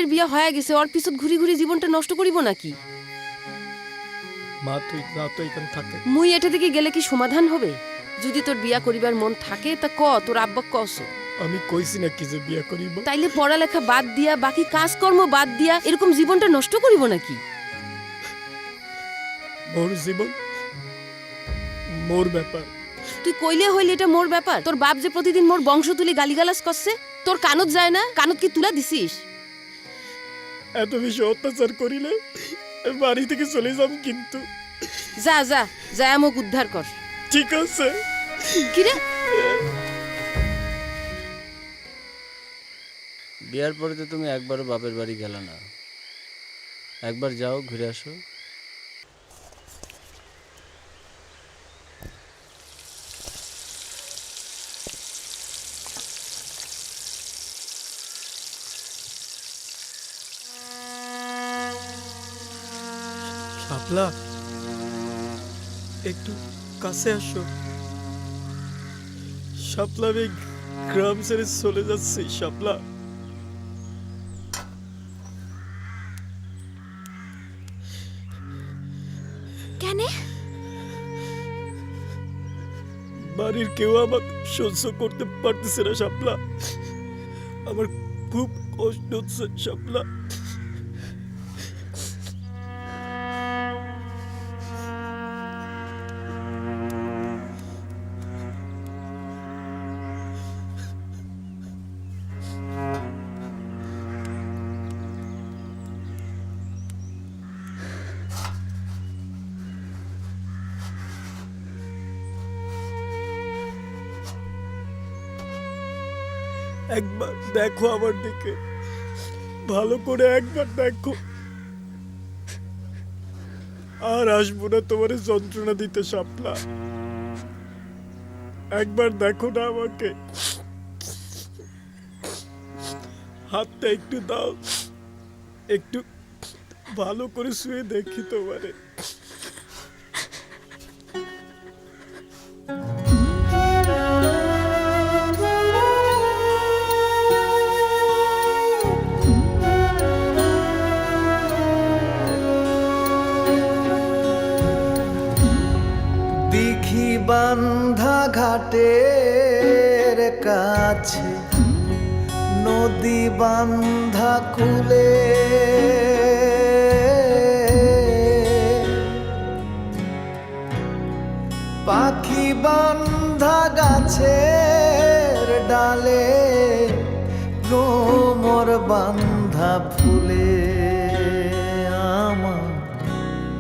বাপের বিয়া হয়ে গেছে, ওর পিছত ঘুরি ঘুরি জীবনটা নষ্ট করিব নাকি? মা তুই যা তো এখানে থাকে। মুই এটা থেকে গেলে কি সমাধান হবে? যদি তোর বিয়া করিবার মন থাকে তা ক, তোর আব্বা কস। আমি কইছি না কি যে বিয়া করিব। তাইলে পড়ালেখা বাদ দিয়া, বাকি কাজকর্ম বাদ দিয়া এরকম জীবনটা নষ্ট করিব নাকি? মোর জীবন মোর ব্যাপার। তুই কইলে হইলে এটা মোর ব্যাপার? তোর বাপ যে প্রতিদিন মোর বংশ তুলি গালিগালাজ করছে, তোর কানত যায় না? কানত কি তুলা দিছিস? এত বেশি অত্যাচার করিলে বাড়ি থেকে চলে যাম কিন্তু। যা যা যা, আমাকে উদ্ধার কর। ঠিক আছে। কিরে, বিয়ার পরে তো তুমি একবারও বাপের বাড়ি গেলে না। একবার যাও, ঘুরে আসো। শাপলা, একটু কাছে আসো। শাপলা, আমি গ্রাম ছেড়ে চলে যাচ্ছি। শাপলা, কেন? বাড়ির কেউ আমাকে সহ্য করতে পারতেছে না। শাপলা, আমার খুব কষ্ট হচ্ছে। শাপলা, একবার দেখো আমার দিকে, ভালো করে একবার দেখো। আর আসবো না তোমার যন্ত্রণা দিতে। শাপলা, একবার দেখো না আমাকে। হাতটা একটু দাও, একটু ভালো করে শুয়ে দেখি তোমারে। দিঘি বান্ধা ঘাটের কাছে, নদী বান্ধা কূলে, পাখি বান্ধা গাছের ডালে, ভ্রমর বান্ধা ফুলে।